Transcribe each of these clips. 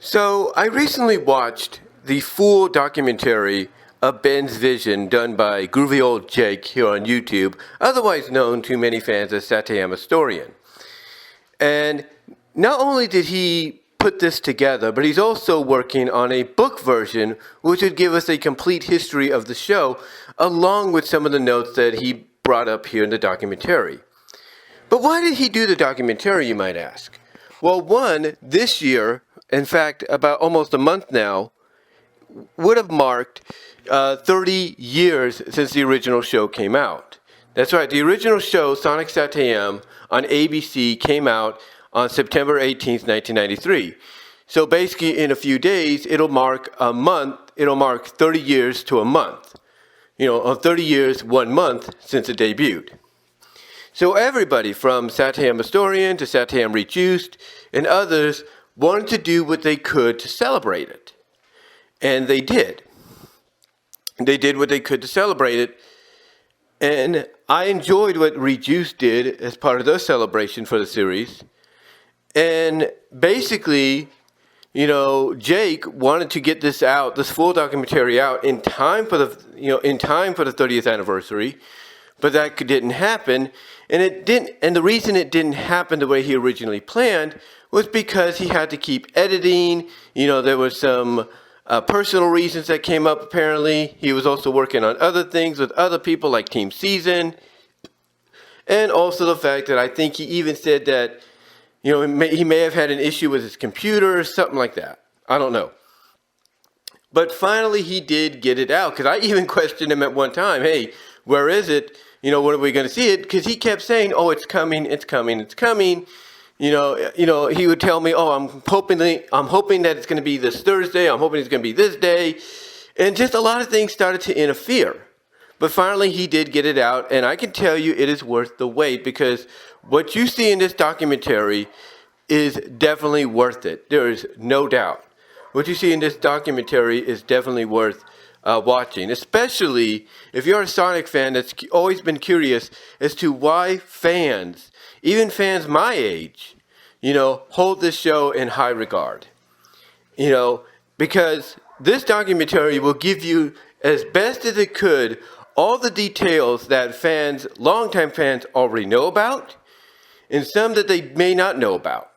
So I recently watched the full documentary of Ben's Vision done by Groovy Old Jake here on YouTube, otherwise known to many fans as SatAM Historian. And not only did he put this together, but he's also working on a book version which would give us a complete history of the show, along with some of the notes that he brought up here in the documentary. But why did he do the documentary, you might ask? Well, one, this year, in fact, about almost a month now, would have marked 30 years since the original show came out. That's right, the original show, Sonic SatAM, on ABC came out on September 18th, 1993. So basically, in a few days, it'll mark 30 years to a month. 30 years, 1 month since it debuted. So everybody from SatAM Historian to SatAM Reduced and others wanted to do what they could to celebrate it. And they did. They did what they could to celebrate it. And I enjoyed what Reduced did as part of their celebration for the series. And basically, Jake wanted to get this out, this full documentary out in time for the 30th anniversary, but that didn't happen. And the reason it didn't happen the way he originally planned was because he had to keep editing. There was some personal reasons that came up, apparently. He was also working on other things with other people like Team Season. And also the fact that I think he even said that, he may have had an issue with his computer or something like that. I don't know. But finally he did get it out, because I even questioned him at one time, hey, where is it? When are we going to see it? Because he kept saying, oh, it's coming, it's coming, it's coming. He would tell me, oh, I'm hoping that it's going to be this Thursday. I'm hoping it's going to be this day. And just a lot of things started to interfere. But finally, he did get it out. And I can tell you it is worth the wait, because what you see in this documentary is definitely worth it. There is no doubt. What you see in this documentary is definitely worth watching, especially if you're a Sonic fan that's always been curious as to why fans, even fans my age, hold this show in high regard. Because this documentary will give you, as best as it could, all the details that fans, longtime fans, already know about, and some that they may not know about.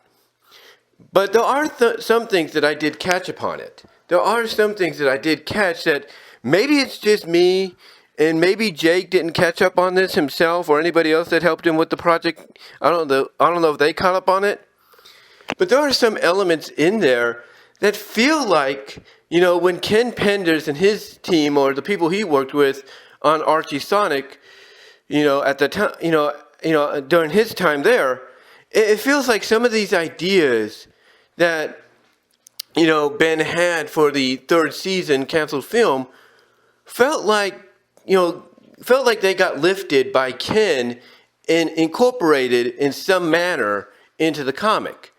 But there are some things that I did catch upon it. There are some things that I did catch that maybe it's just me, and maybe Jake didn't catch up on this himself, or anybody else that helped him with the project. I don't know if they caught up on it. But there are some elements in there that feel like, when Ken Penders and his team, or the people he worked with on Archie Sonic, at the time, during his time there, it feels like some of these ideas that Ben had for the third season canceled film felt like they got lifted by Ken and incorporated in some manner into the comic.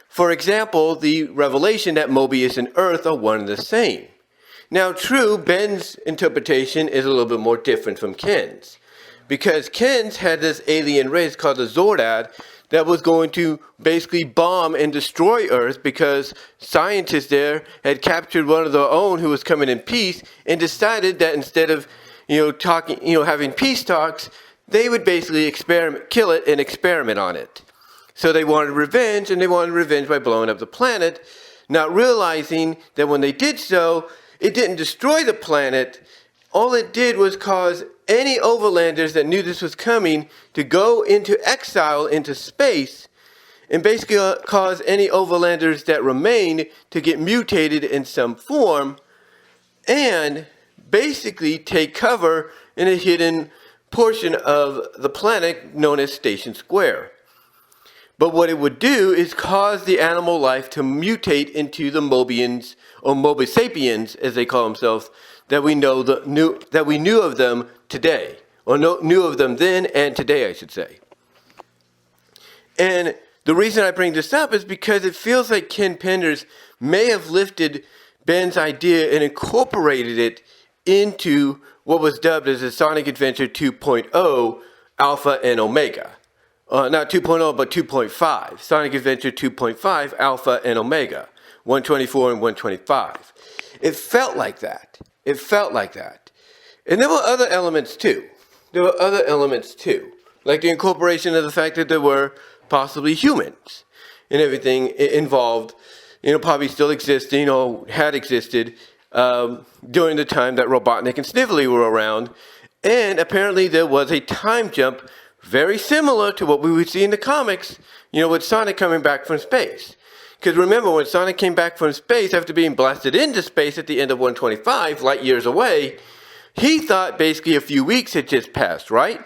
For example, the revelation that Mobius and Earth are one and the same. Now, true, Ben's interpretation is a little bit more different from Ken's, because Ken's had this alien race called the Zordad that was going to basically bomb and destroy Earth, because scientists there had captured one of their own who was coming in peace, and decided that instead of having peace talks, they would basically kill it and experiment on it. So they wanted revenge, and they wanted revenge by blowing up the planet, not realizing that when they did so, it didn't destroy the planet. All it did was cause any overlanders that knew this was coming to go into exile into space, and basically cause any overlanders that remained to get mutated in some form, and basically take cover in a hidden portion of the planet known as Station Square. But what it would do is cause the animal life to mutate into the Mobians, or Mobi sapiens, as they call themselves, that we knew of them today, or knew of them then and today, I should say. And the reason I bring this up is because it feels like Ken Penders may have lifted Ben's idea and incorporated it into what was dubbed as the Sonic Adventure 2.0 Alpha and Omega. Not 2.0, but 2.5. Sonic Adventure 2.5, Alpha and Omega, 124 and 125. It felt like that. It felt like that. And there were other elements too. Like the incorporation of the fact that there were possibly humans and everything involved, probably still existing or had existed during the time that Robotnik and Snively were around. And apparently there was a time jump very similar to what we would see in the comics, with Sonic coming back from space. Because remember, when Sonic came back from space after being blasted into space at the end of 125, light years away, he thought basically a few weeks had just passed, right?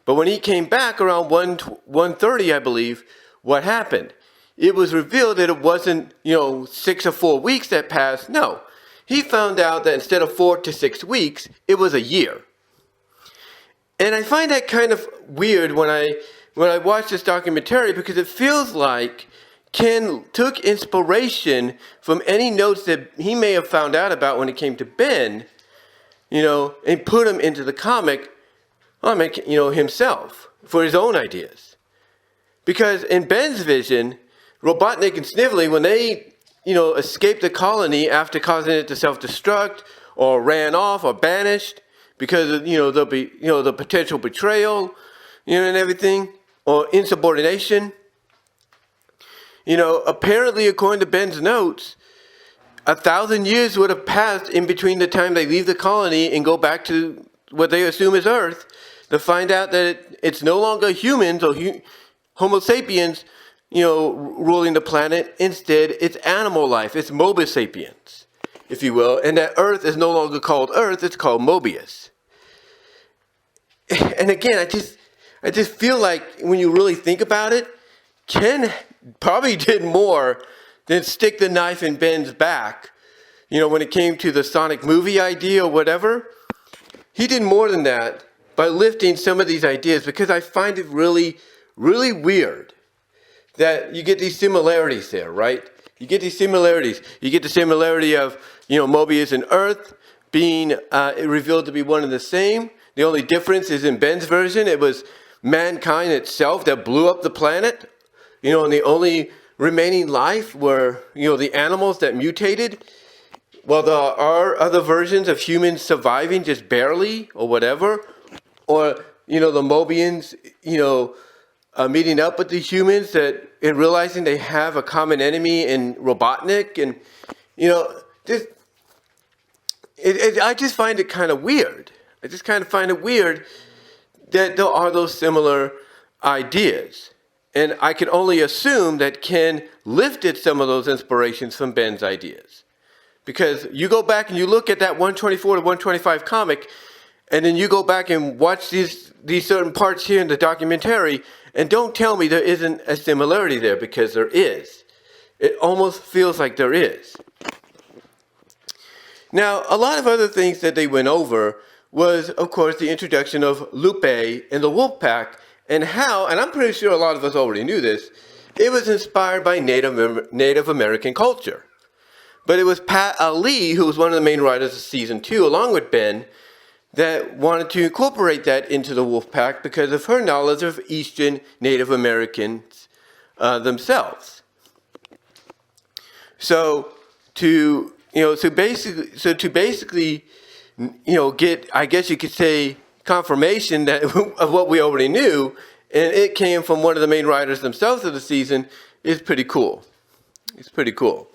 But when he came back around 1:30, I believe, what happened? It was revealed that it wasn't, 6 or 4 weeks that passed. No. He found out that instead of 4 to 6 weeks, it was a year. And I find that kind of weird when I watch this documentary, because it feels like Ken took inspiration from any notes that he may have found out about when it came to Ben, and put them into the comic, himself, for his own ideas. Because in Ben's vision, Robotnik and Snively, when they, escaped the colony after causing it to self-destruct or ran off or banished because of, the potential betrayal, and everything, or insubordination, apparently according to Ben's notes, 1,000 years would have passed in between the time they leave the colony and go back to what they assume is Earth, to find out that it's no longer humans or Homo sapiens, ruling the planet. Instead, it's animal life. It's Mobius sapiens, if you will. And that Earth is no longer called Earth, it's called Mobius. And again, I just feel like when you really think about it, Ken probably did more than stick the knife in Ben's back, when it came to the Sonic movie idea or whatever. He did more than that by lifting some of these ideas, because I find it really, really weird that you get these similarities there, right? You get these similarities. You get the similarity of, Mobius and Earth being revealed to be one and the same. The only difference is in Ben's version, it was mankind itself that blew up the planet, and the only remaining life were, the animals that mutated. Well, there are other versions of humans surviving just barely or whatever. Or, the Mobians, meeting up with the humans and realizing they have a common enemy in Robotnik. And, I just find it kind of weird. I just kind of find it weird that there are those similar ideas. And I can only assume that Ken lifted some of those inspirations from Ben's ideas. Because you go back and you look at that 124 to 125 comic, and then you go back and watch these certain parts here in the documentary, and don't tell me there isn't a similarity there, because there is. It almost feels like there is. Now, a lot of other things that they went over was, of course, the introduction of Lupe and the Wolfpack, and how, and I'm pretty sure a lot of us already knew this, it was inspired by Native American culture. But it was Pat Ali, who was one of the main writers of Season 2, along with Ben, that wanted to incorporate that into the Wolfpack because of her knowledge of Eastern Native Americans themselves. So to basically get, I guess you could say, confirmation that of what we already knew, and it came from one of the main writers themselves of the season, is pretty cool. It's pretty cool.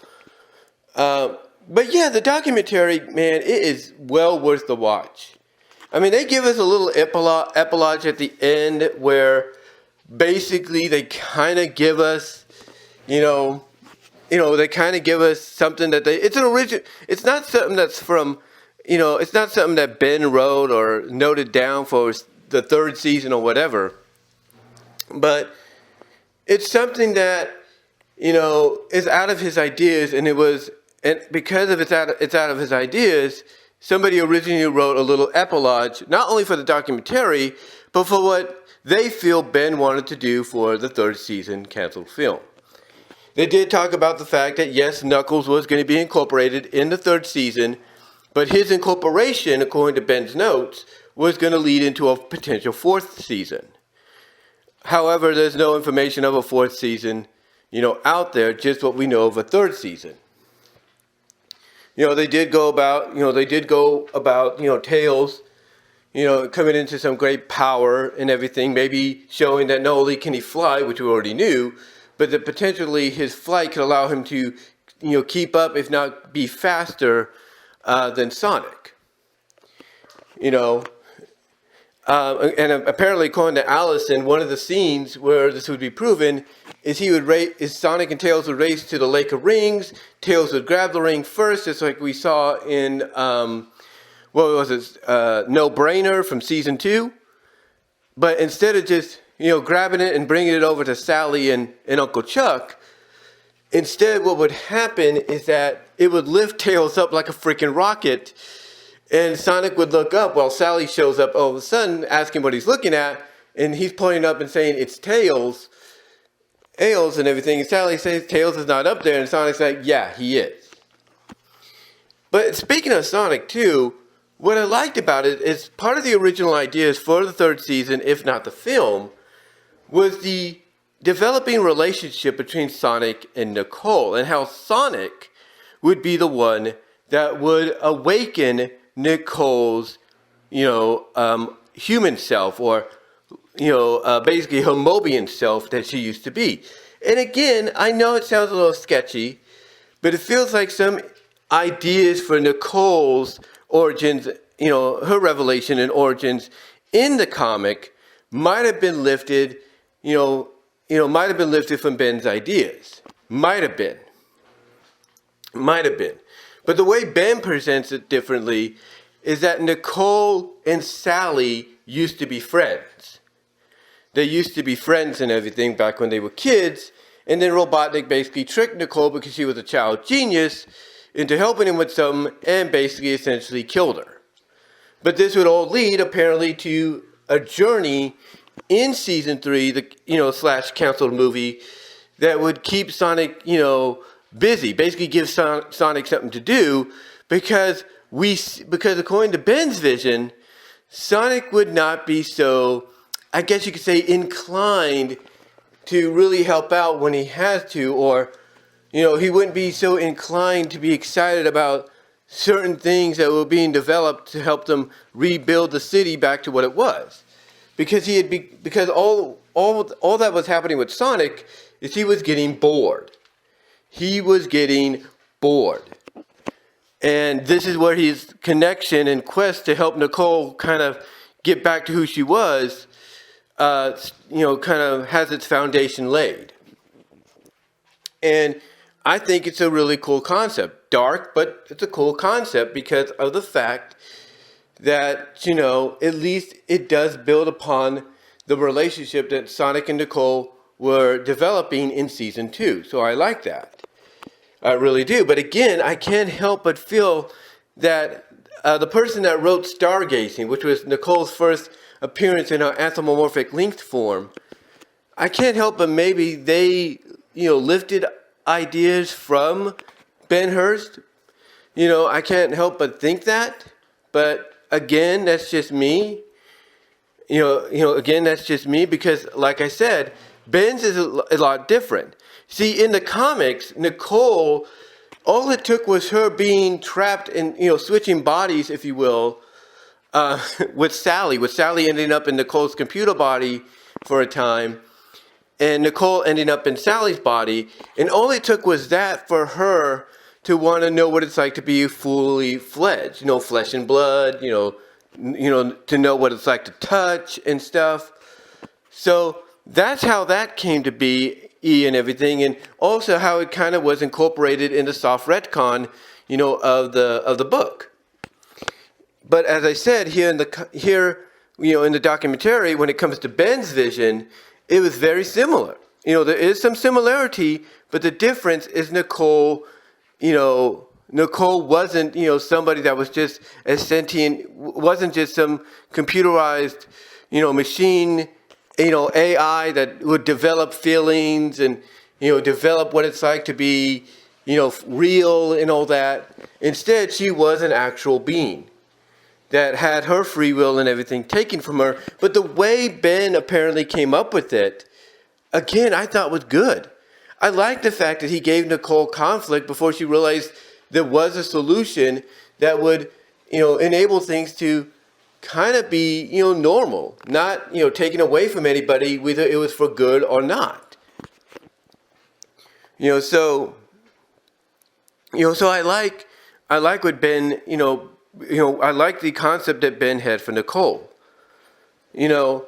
But yeah, the documentary, man, it is well worth the watch. I mean, they give us a little epilogue at the end where basically they kind of give us, they kind of give us something that it's an original, it's not something that's from, it's not something that Ben wrote or noted down for the third season or whatever. But it's something that, is out of his ideas, and because of it's out of his ideas, somebody originally wrote a little epilogue, not only for the documentary, but for what they feel Ben wanted to do for the third season canceled film. They did talk about the fact that, yes, Knuckles was going to be incorporated in the third season, but his incorporation, according to Ben's notes, was going to lead into a potential fourth season. However, there's no information of a fourth season, out there, just what we know of a third season. They did go about, Tails, coming into some great power and everything, maybe showing that not only can he fly, which we already knew, but that potentially his flight could allow him to, keep up, if not be faster than Sonic. And apparently, according to Allison, one of the scenes where this would be proven is Sonic and Tails would race to the Lake of Rings. Tails would grab the ring first, just like we saw in No Brainer from season 2. But instead of just grabbing it and bringing it over to Sally and Uncle Chuck, instead what would happen is that it would lift Tails up like a freaking rocket. And Sonic would look up while Sally shows up all of a sudden, asking what he's looking at, and he's pointing up and saying, it's Tails, and everything. And Sally says Tails is not up there, and Sonic's like, yeah, he is. But speaking of Sonic too, what I liked about it is part of the original ideas for the third season, if not the film, was the developing relationship between Sonic and Nicole, and how Sonic would be the one that would awaken Nicole's, human self, or, basically her Mobian self that she used to be. And again, I know it sounds a little sketchy, but it feels like some ideas for Nicole's origins, her revelation and origins in the comic might have been lifted, might have been lifted from Ben's ideas. Might have been. But the way Ben presents it differently is that Nicole and Sally used to be friends. They used to be friends and everything back when they were kids, and then Robotnik basically tricked Nicole because she was a child genius into helping him with something and basically essentially killed her. But this would all lead apparently to a journey in season 3, the / canceled movie, that would keep Sonic, busy, basically give Sonic something to do, because according to Ben's vision, Sonic would not be so, I guess you could say, inclined to really help out when he has to, or he wouldn't be so inclined to be excited about certain things that were being developed to help them rebuild the city back to what it was, because all that was happening with Sonic is he was getting bored. He was getting bored. And this is where his connection and quest to help Nicole kind of get back to who she was, kind of has its foundation laid. And I think it's a really cool concept. Dark, but it's a cool concept because of the fact that, at least it does build upon the relationship that Sonic and Nicole were developing in season 2. So I like that. I really do. But again, I can't help but feel that the person that wrote Stargazing, which was Nicole's first appearance in her anthropomorphic linked form, I can't help but maybe they, lifted ideas from Ben Hurst. I can't help but think that. But again, that's just me. That's just me because, like I said, Ben's is a lot different. See, in the comics, Nicole, all it took was her being trapped in, switching bodies, if you will, with Sally ending up in Nicole's computer body for a time, and Nicole ending up in Sally's body. And all it took was that for her to want to know what it's like to be fully fledged, flesh and blood, to know what it's like to touch and stuff. So that's how that came to be. And everything, and also how it kind of was incorporated in the soft retcon, of the book. But as I said here in the documentary, when it comes to Ben's vision, it was very similar. There is some similarity, but the difference is Nicole wasn't somebody that was just a sentient, wasn't just some computerized machine. AI that would develop feelings and, develop what it's like to be, real and all that. Instead, she was an actual being that had her free will and everything taken from her. But the way Ben apparently came up with it, again, I thought was good. I like the fact that he gave Nicole conflict before she realized there was a solution that would, enable things to kind of be, normal, not, taken away from anybody, whether it was for good or not. So I like what Ben, I like the concept that Ben had for Nicole. Here's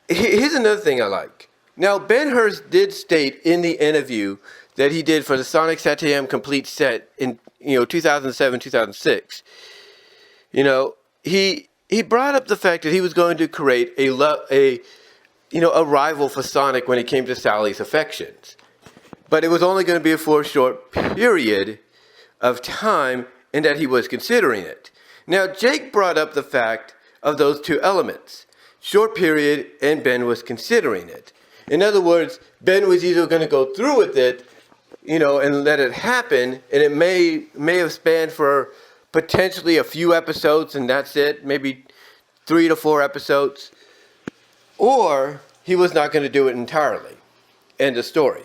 another thing I like. Now, Ben Hurst did state in the interview that he did for the Sonic SatAM Complete set in 2007, 2006. He brought up the fact that he was going to create a rival for Sonic when it came to Sally's affections, but it was only going to be for a short period of time, and that he was considering it. Now, Jake brought up the fact of those two elements, short period, and Ben was considering it. In other words, Ben was either going to go through with it, and let it happen, and it may have spanned for potentially a few episodes, and that's it, maybe 3 to 4 episodes, or he was not going to do it entirely. End of story.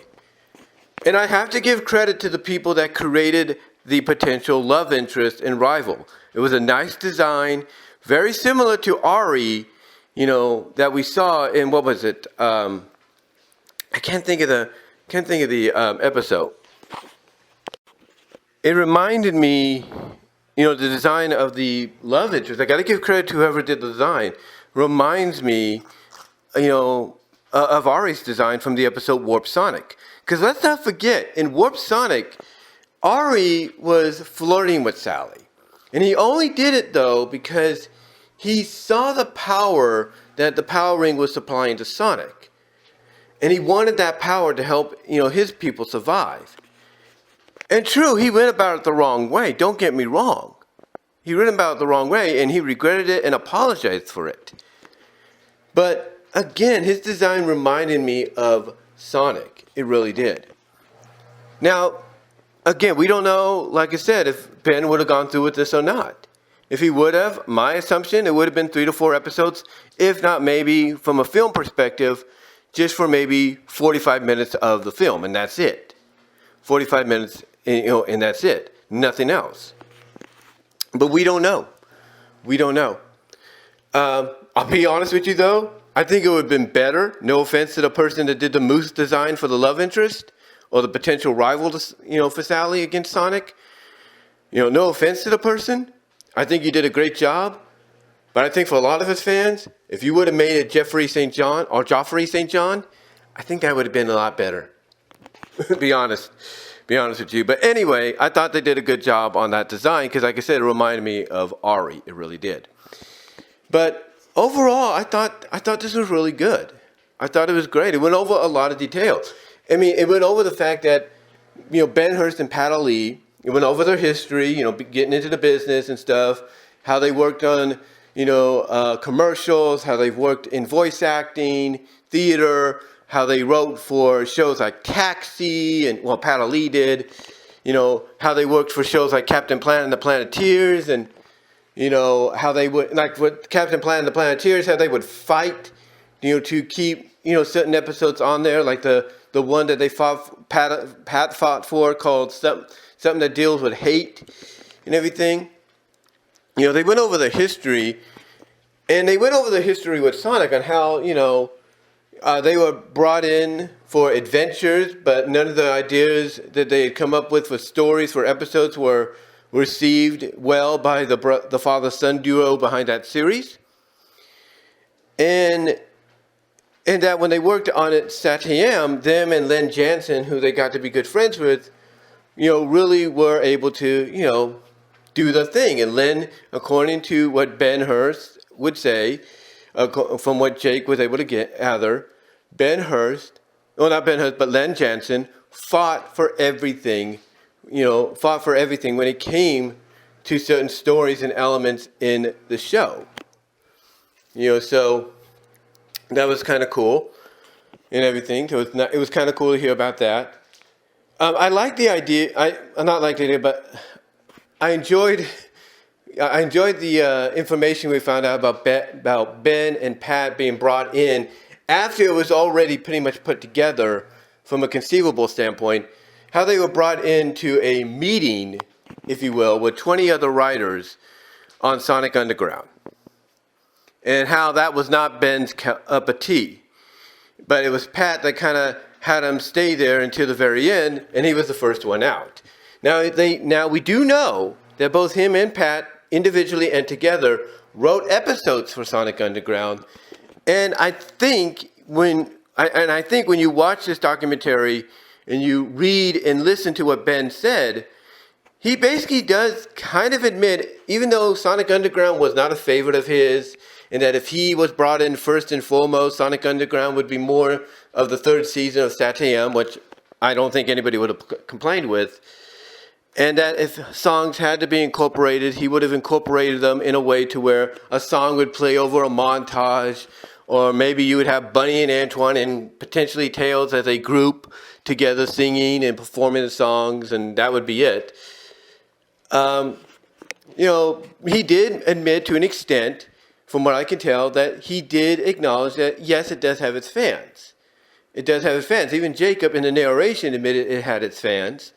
And I have to give credit to the people that created the potential love interest and rival. It was a nice design, very similar to Ari, that we saw in, what was it? I can't think of the episode. It reminded me, the design of the love interest. I got to give credit to whoever did the design. Reminds me, of Ari's design from the episode Warp Sonic. Because let's not forget, in Warp Sonic, Ari was flirting with Sally. And he only did it, though, because he saw the power that the Power Ring was supplying to Sonic. And he wanted that power to help, his people survive. And true, he went about it the wrong way. Don't get me wrong. He went about it the wrong way, and he regretted it and apologized for it. But again, his design reminded me of Sonic. It really did. Now, again, we don't know, like I said, if Ben would have gone through with this or not. If he would have, my assumption, it would have been 3 to 4 episodes, if not maybe from a film perspective, just for maybe 45 minutes of the film, and that's it. 45 minutes, and that's it. Nothing else. But we don't know. We don't know. I'll be honest with you, though. I think it would have been better, no offense to the person that did the moose design for the love interest, or the potential rival, for Sally against Sonic. No offense to the person. I think you did a great job. But I think for a lot of his fans, if you would have made it Geoffrey St. John, I think that would have been a lot better. Be honest with you. But anyway, I thought they did a good job on that design because, like I said, it reminded me of Ari. It really did. But overall, I thought this was really good. I thought it was great. It went over a lot of detail. I mean, it went over the fact that, Ben Hurst and Pat Ali, it went over their history, getting into the business and stuff, how they worked on, commercials, how they've worked in voice acting, theater, how they wrote for shows like Taxi, and, Pat Ali did, how they worked for shows like Captain Planet and the Planeteers, and, how they would, like with Captain Planet and the Planeteers, how they would fight, to keep, certain episodes on there, like the one that they Pat fought for called something that deals with hate and everything. They went over the history, and they went over the history with Sonic on how, they were brought in for adventures, but none of the ideas that they had come up with for stories, for episodes, were received well by the father-son duo behind that series. And that when they worked on it, SatAM, them and Len Jansen, who they got to be good friends with, really were able to, do the thing. And Len, according to what Ben Hurst would say, from what Jake was able to gather, Ben Hurst, not Ben Hurst, but Len Jansen, fought for everything, when it came to certain stories and elements in the show. So that was kind of cool and everything. So it was kind of cool to hear about that. I like the idea. Not like the idea, but I enjoyed, I enjoyed the information we found out about Ben and Pat being brought in after it was already pretty much put together from a conceivable standpoint, how they were brought into a meeting, if you will, with 20 other writers on Sonic Underground. And how that was not Ben's cup of tea. But it was Pat that kind of had him stay there until the very end, and he was the first one out. Now we do know that both him and Pat, individually and together, wrote episodes for Sonic Underground. And I think when you watch this documentary and you read and listen to what Ben said, he basically does kind of admit, even though Sonic Underground was not a favorite of his, and that if he was brought in first and foremost, Sonic Underground would be more of the third season of SatAM, which I don't think anybody would have complained with. And that if songs had to be incorporated, he would have incorporated them in a way to where a song would play over a montage, or maybe you would have Bunny and Antoine and potentially Tails as a group together singing and performing the songs, and that would be it. He did admit to an extent, from what I can tell, that he did acknowledge that, yes, it does have its fans. It does have its fans. Even Jacob in the narration admitted it had its fans.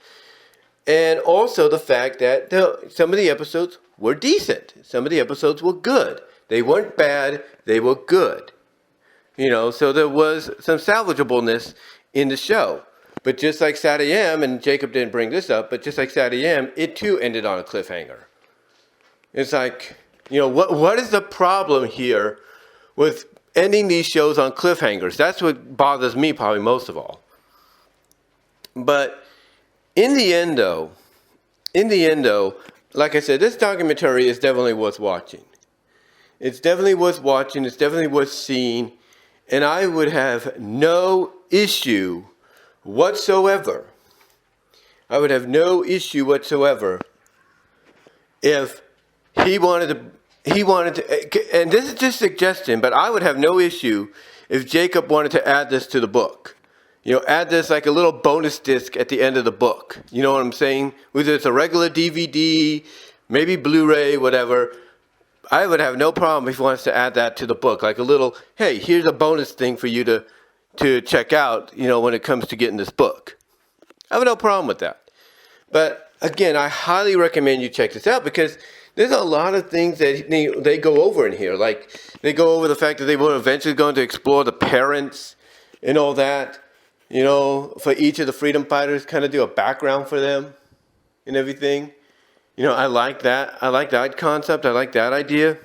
And also the fact that some of the episodes were decent. Some of the episodes were good. They weren't bad. They were good. So there was some salvageableness in the show. But just like SatAM, and Jacob didn't bring this up, but just like SatAM, it too ended on a cliffhanger. It's like, what is the problem here with ending these shows on cliffhangers? That's what bothers me probably most of all. But in the end though, like I said, this documentary is definitely worth watching. It's definitely worth watching. It's definitely worth seeing. And I would have no issue whatsoever. If he wanted to, and this is just a suggestion, but I would have no issue if Jacob wanted to add this to the book. Add this like a little bonus disc at the end of the book. You know what I'm saying? Whether it's a regular DVD, maybe Blu-ray, whatever. I would have no problem if he wants to add that to the book. Like a little, hey, here's a bonus thing for you to check out, when it comes to getting this book. I have no problem with that. But again, I highly recommend you check this out because there's a lot of things that they go over in here. Like they go over the fact that they were eventually going to explore the parents and all that. For each of the freedom fighters, kind of do a background for them and everything. I like that. I like that concept. I like that idea.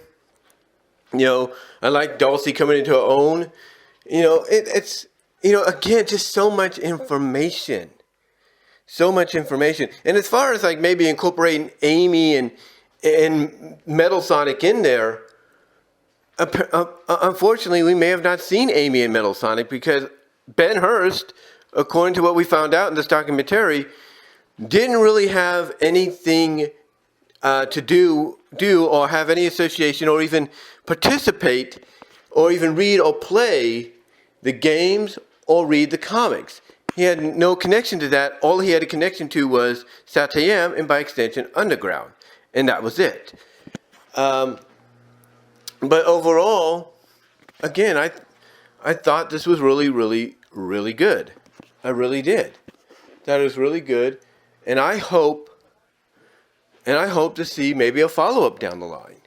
I like Dulcie coming into her own. It's again, just so much information. So much information. And as far as like maybe incorporating Amy and Metal Sonic in there, unfortunately, we may have not seen Amy and Metal Sonic because Ben Hurst, according to what we found out in this documentary, didn't really have anything to do or have any association or even participate or even read or play the games or read the comics. He had no connection to that. All he had a connection to was SatAM and by extension Underground. And that was it. But overall, again, I thought this was really, really, really good. I really did. That was really good. And I hope to see maybe a follow-up down the line.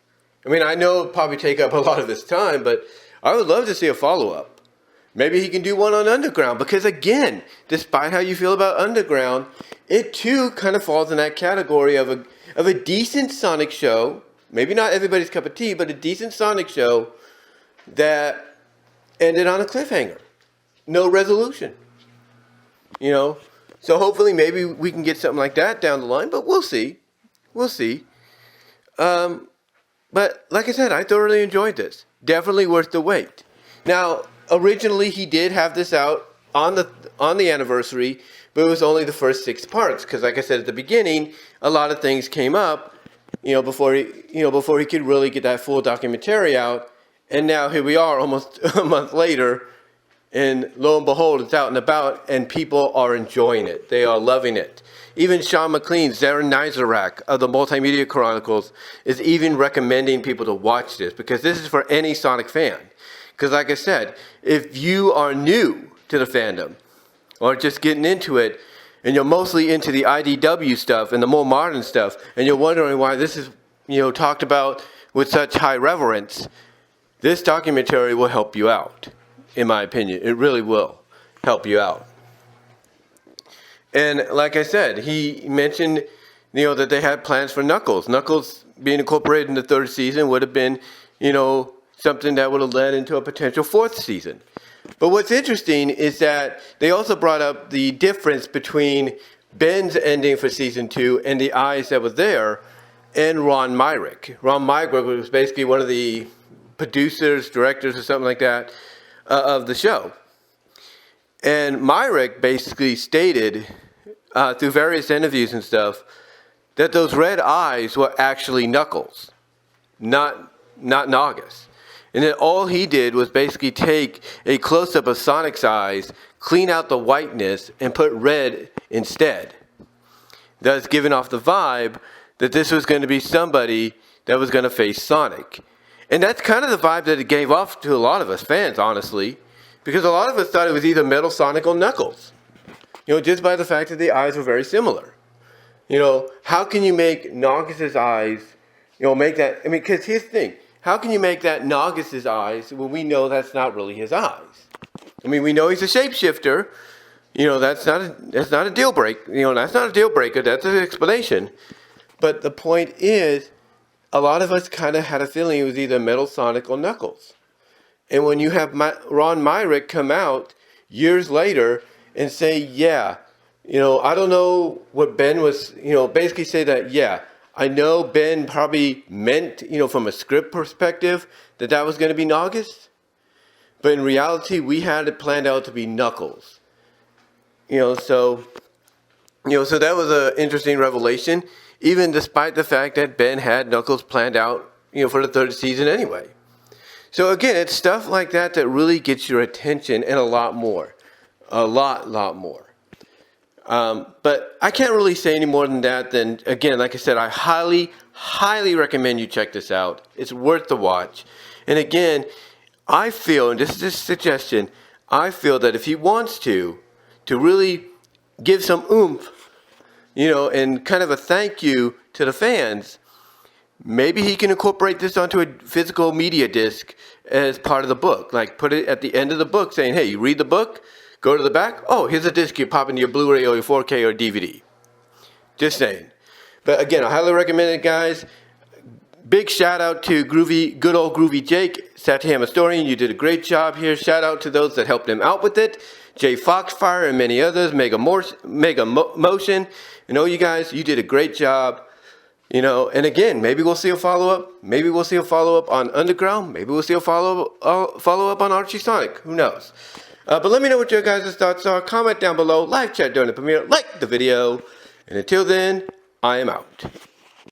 I mean, I know it'll probably take up a lot of his time, but I would love to see a follow-up. Maybe he can do one on Underground, because again, despite how you feel about Underground, it too kind of falls in that category of a decent Sonic show. Maybe not everybody's cup of tea, but a decent Sonic show that ended on a cliffhanger. No resolution. So hopefully maybe we can get something like that down the line, but we'll see. We'll see. But like I said, I thoroughly enjoyed this. Definitely worth the wait. Now, originally he did have this out on the anniversary, but it was only the first 6 parts because, like I said at the beginning, a lot of things came up, before he could really get that full documentary out. And now here we are, almost a month later, and lo and behold, it's out and about, and people are enjoying it. They are loving it. Even Sean McLean, Zaron Nizarak of the Multimedia Chronicles is even recommending people to watch this, because this is for any Sonic fan. Because like I said, if you are new to the fandom or just getting into it, and you're mostly into the IDW stuff and the more modern stuff, and you're wondering why this is, talked about with such high reverence, this documentary will help you out, in my opinion. It really will help you out. And like I said, he mentioned, that they had plans for Knuckles. Knuckles being incorporated in the third season would have been, something that would have led into a potential fourth season. But what's interesting is that they also brought up the difference between Ben's ending for season 2 and the eyes that was there, and Ron Myrick. Ron Myrick was basically one of the producers, directors, or something like that of the show. And Myrick basically stated through various interviews and stuff that those red eyes were actually Knuckles, not Naugus. And then all he did was basically take a close-up of Sonic's eyes, clean out the whiteness, and put red instead. Thus giving off the vibe that this was going to be somebody that was going to face Sonic. And that's kind of the vibe that it gave off to a lot of us fans, honestly. Because a lot of us thought it was either Metal Sonic or Knuckles. Just by the fact that the eyes were very similar. How can you make Naugus's eyes, make that, because here's the thing. How can you make that Naugus's eyes when we know that's not really his eyes? We know he's a shapeshifter. That's not a deal break. That's not a deal breaker. That's an explanation. But the point is, a lot of us kind of had a feeling it was either Metal Sonic or Knuckles. And when you have Ron Myrick come out years later and say, I don't know what Ben was, basically say that, I know Ben probably meant, from a script perspective, that was going to be Naugus. But in reality, we had it planned out to be Knuckles. So that was an interesting revelation, even despite the fact that Ben had Knuckles planned out, for the third season anyway. So again, it's stuff like that that really gets your attention, and a lot more. A lot more. But I can't really say any more than that. Then again, like I said, I highly recommend you check this out. It's worth the watch. And again, I feel, and this is just a suggestion, I feel that if he wants to really give some oomph, and kind of a thank you to the fans, maybe he can incorporate this onto a physical media disc as part of the book. Like put it at the end of the book saying, hey, you read the book, go to the back, oh, here's a disc you pop into your Blu-ray or your 4K or DVD. Just saying. But again, I highly recommend it, guys. Big shout out to good old Groovy Jake, SatAM historian. You did a great job here. Shout out to those that helped him out with it. Jay Foxfire and many others, Mega Motion. And all you guys, you did a great job. And again, maybe we'll see a follow-up. Maybe we'll see a follow-up on Underground. Maybe we'll see a follow-up on Archie Sonic. Who knows? But let me know what your guys' thoughts are. Comment down below. Live chat during the premiere. Like the video. And until then, I am out.